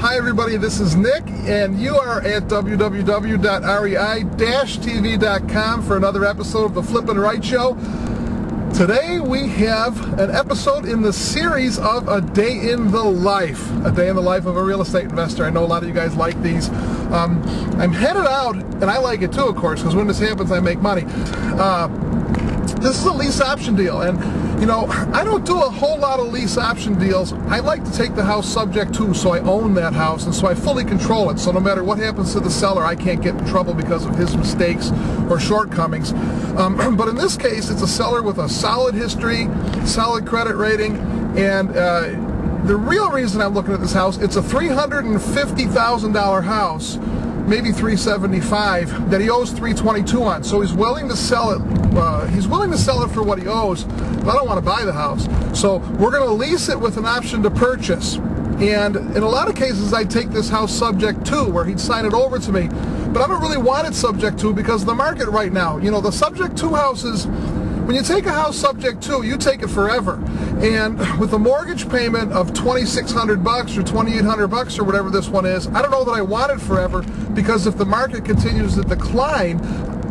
Hi everybody, this is Nick, and you are at www.rei-tv.com for another episode of the Flippin' Right Show. Today we have an episode in the series of A Day in the Life. A Day in the Life of a Real Estate Investor. I know a lot of you guys like these. I'm headed out, and I like it too, of course, because when this happens I make money. This is a lease option deal, and you know, I don't do a whole lot of lease option deals. I like to take the house subject to, so I own that house, and so I fully control it. So no matter what happens to the seller, I can't get in trouble because of his mistakes or shortcomings. But in this case, it's a seller with a solid history, solid credit rating, and the real reason I'm looking at this house, it's a $350,000 house, maybe $375,000, that he owes $322,000 on. So he's willing to sell it. He's willing to sell it for what he owes, but I don't want to buy the house. So we're going to lease it with an option to purchase. And in a lot of cases, I take this house subject to, where he'd sign it over to me. But I don't really want it subject to because of the market right now. You know, the subject to houses, when you take a house subject to, you take it forever. And with a mortgage payment of $2,600 or $2,800 or whatever this one is, I don't know that I want it forever, because if the market continues to decline,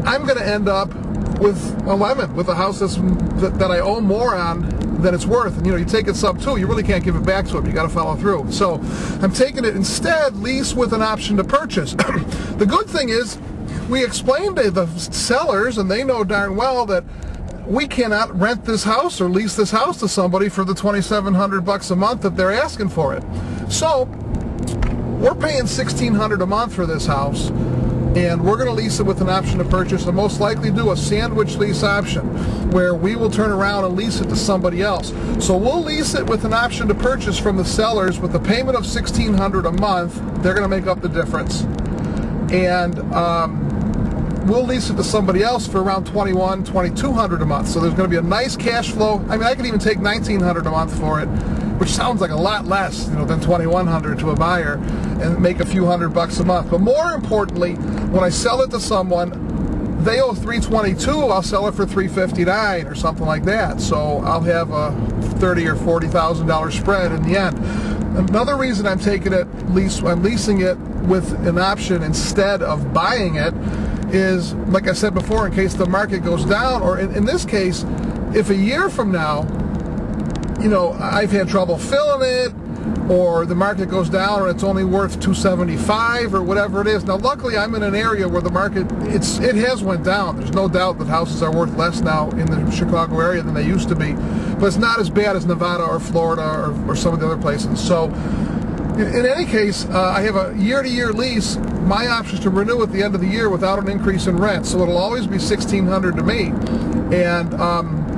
I'm going to end up with a lemon, with a house that I owe more on than it's worth. And you know, you take it sub to, you really can't give it back to him. You got to follow through. So I'm taking it instead lease with an option to purchase. The good thing is, we explained to the sellers, and they know darn well that we cannot rent this house or lease this house to somebody for the $2,700 a month that they're asking for it. So we're paying $1,600 a month for this house, and we're going to lease it with an option to purchase, and most likely do a sandwich lease option where we will turn around and lease it to somebody else. So we'll lease it with an option to purchase from the sellers with a payment of $1,600 a month. They're going to make up the difference, and we'll lease it to somebody else for around $2,100, $2,200 a month. So there's going to be a nice cash flow. I mean, I could even take $1,900 a month for it, which sounds like a lot less, you know, than $2,100 to a buyer, and make a few $100 a month. But more importantly, when I sell it to someone, they owe $322,000. I'll sell it for $359,000 or something like that. So I'll have a $30,000 or $40,000 spread in the end. Another reason I'm taking it I'm leasing it with an option instead of buying it is, like I said before, in case the market goes down, or in this case, if a year from now, you know, I've had trouble filling it, or the market goes down, or it's only worth $275,000 or whatever it is. Now, luckily, I'm in an area where the market it has went down. There's no doubt that houses are worth less now in the Chicago area than they used to be, but it's not as bad as Nevada or Florida or some of the other places. So in any case, I have a year-to-year lease. My option is to renew at the end of the year without an increase in rent, so it'll always be $1,600 to me. And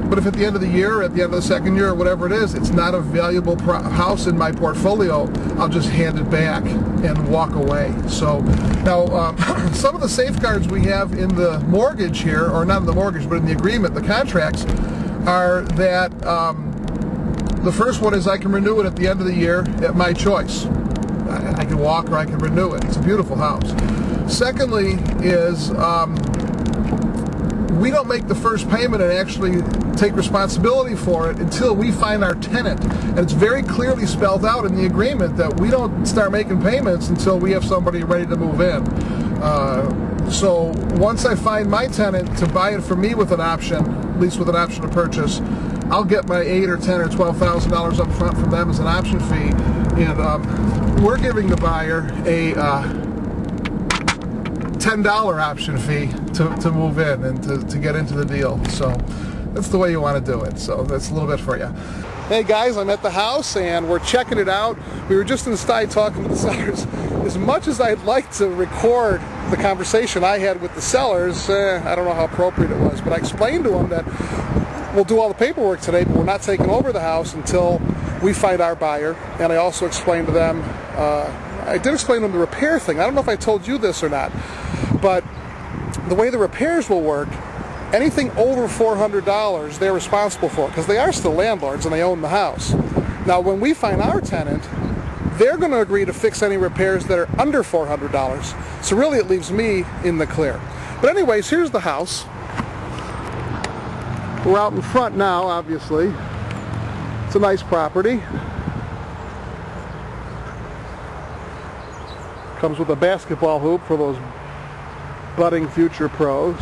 but if at the end of the year, at the end of the second year, or whatever it is, it's not a valuable house in my portfolio, I'll just hand it back and walk away. So now, some of the safeguards we have in the mortgage here, or not in the mortgage, but in the agreement, the contracts, are that the first one is I can renew it at the end of the year at my choice. I can walk or I can renew it. It's a beautiful house. Secondly is we don't make the first payment and actually take responsibility for it until we find our tenant. And it's very clearly spelled out in the agreement that we don't start making payments until we have somebody ready to move in. So once I find my tenant to buy it for me with an option, lease with an option to purchase, I'll get my $8,000 or $10,000 or $12,000 up front from them as an option fee, and we're giving the buyer a $10 option fee to move in and to get into the deal. So that's the way you want to do it. So that's a little bit for you. Hey guys, I'm at the house and we're checking it out. We were just inside talking to the sellers. As much as I'd like to record the conversation I had with the sellers, I don't know how appropriate it was, but I explained to them that we'll do all the paperwork today, but we're not taking over the house until we find our buyer. And I also explained to them, I did explain to them the repair thing. I don't know if I told you this or not, but the way the repairs will work, anything over $400 they're responsible for, because they are still landlords and they own the house. Now when we find our tenant, they're going to agree to fix any repairs that are under $400. So really it leaves me in the clear. But anyways, here's the house. We're out in front now, obviously. It's a nice property. Comes with a basketball hoop for those budding future pros.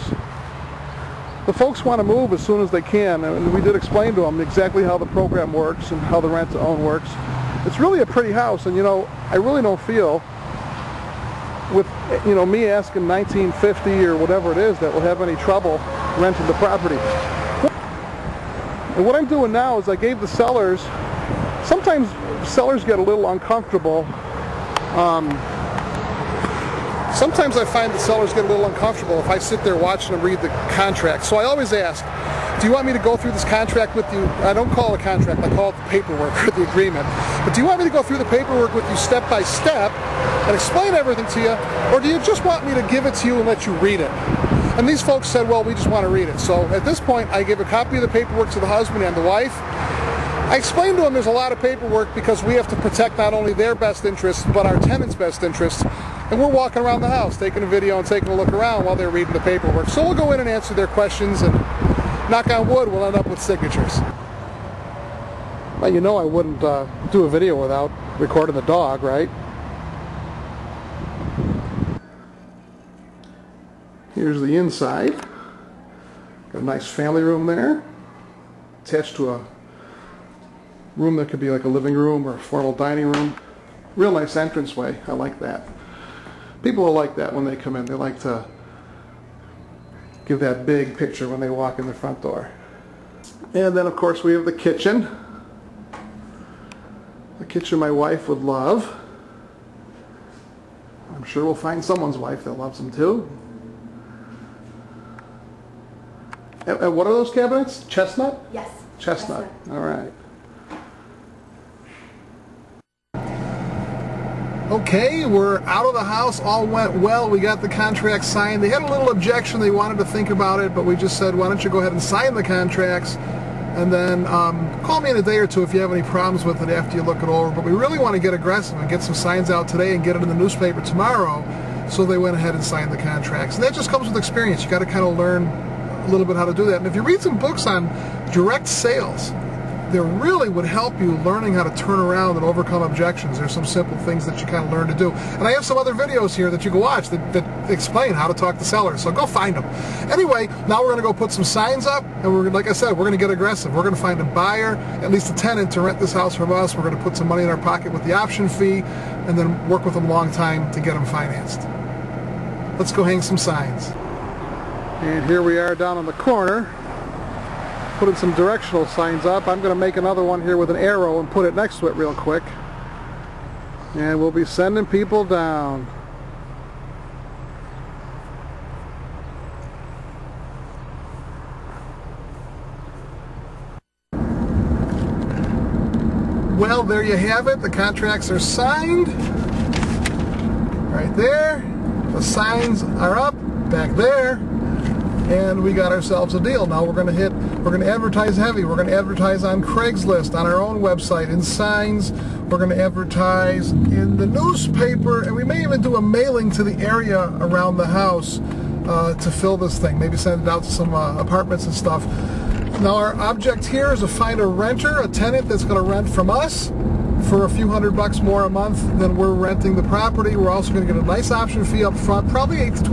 The folks want to move as soon as they can, and we did explain to them exactly how the program works and how the rent-to-own works. It's really a pretty house, and I really don't feel with me asking $19.50 or whatever it is that we'll have any trouble renting the property. And what I'm doing now is I gave the sellers, sometimes sellers get a little uncomfortable. Sometimes I find that sellers get a little uncomfortable if I sit there watching them read the contract. So I always ask, do you want me to go through this contract with you? I don't call it a contract, I call it the paperwork or the agreement. But do you want me to go through the paperwork with you step by step and explain everything to you? Or do you just want me to give it to you and let you read it? And these folks said, well, we just want to read it. So at this point, I give a copy of the paperwork to the husband and the wife. I explained to them there's a lot of paperwork because we have to protect not only their best interests, but our tenants' best interests. And we're walking around the house, taking a video and taking a look around while they're reading the paperwork. So we'll go in and answer their questions, and knock on wood, we'll end up with signatures. Well, I wouldn't do a video without recording the dog, right? Here's the inside. Got a nice family room there, attached to a room that could be like a living room or a formal dining room. Real nice entranceway. I like that. People will like that when they come in. They like to give that big picture when they walk in the front door. And then of course we have the kitchen. The kitchen my wife would love. I'm sure we'll find someone's wife that loves them too. And what are those cabinets? Chestnut? Yes. Chestnut. All right. Okay, we're out of the house. All went well. We got the contract signed. They had a little objection. They wanted to think about it, but we just said, why don't you go ahead and sign the contracts, and then call me in a day or two if you have any problems with it after you look it over. But we really want to get aggressive and get some signs out today and get it in the newspaper tomorrow. So they went ahead and signed the contracts. And that just comes with experience. You got to kind of learn a little bit how to do that. And if you read some books on direct sales, they really would help you learning how to turn around and overcome objections. There's some simple things that you kind of learn to do. And I have some other videos here that you can watch that explain how to talk to sellers. So go find them. Anyway, now we're going to go put some signs up, and we're, like I said, we're going to get aggressive. We're going to find a buyer, at least a tenant, to rent this house from us. We're going to put some money in our pocket with the option fee, and then work with them a long time to get them financed. Let's go hang some signs. And here we are down on the corner, putting some directional signs up. I'm going to make another one here with an arrow and put it next to it real quick. And we'll be sending people down. Well, there you have it. The contracts are signed. Right there. The signs are up back there. And we got ourselves a deal. Now we're going to advertise heavy. We're going to advertise on Craigslist, on our own website, in signs. We're going to advertise in the newspaper, and we may even do a mailing to the area around the house to fill this thing. Maybe send it out to some apartments and stuff. Now our object here is to find a renter, a tenant that's going to rent from us for a few $100 more a month than we're renting the property. We're also going to get a nice option fee up front, probably $8,000 to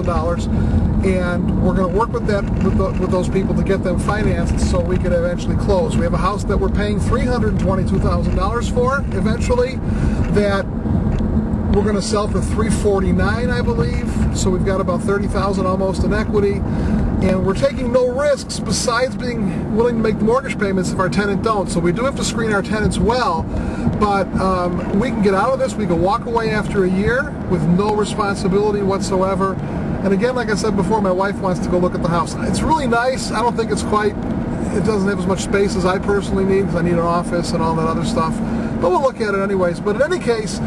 $12,000, and we're going to work with that with those people to get them financed so we can eventually close. We have a house that we're paying $322,000 for eventually, that we're going to sell for $349,000, I believe. So we've got about $30,000 almost in equity. And we're taking no risks besides being willing to make the mortgage payments if our tenant don't. So we do have to screen our tenants well, but we can get out of this. We can walk away after a year with no responsibility whatsoever. And again, like I said before, my wife wants to go look at the house. It's really nice. I don't think it doesn't have as much space as I personally need, because I need an office and all that other stuff. But we'll look at it anyways. But in any case,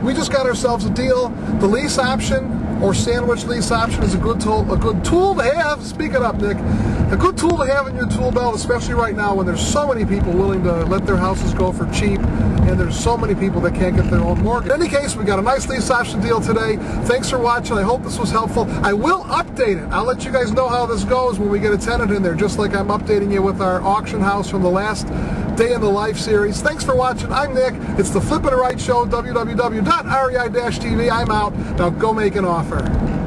we just got ourselves a deal. The lease option, or sandwich lease option, is a good tool to have. Speak it up, Nick. A good tool to have in your tool belt, especially right now when there's so many people willing to let their houses go for cheap, and there's so many people that can't get their own mortgage. In any case, we got a nice lease option deal today. Thanks for watching. I hope this was helpful. I will update it. I'll let you guys know how this goes when we get a tenant in there, just like I'm updating you with our auction house from the last Day in the Life series. Thanks for watching. I'm Nick. It's the Flippin' Right Show, www.rei-tv. I'm out. Now go make an offer.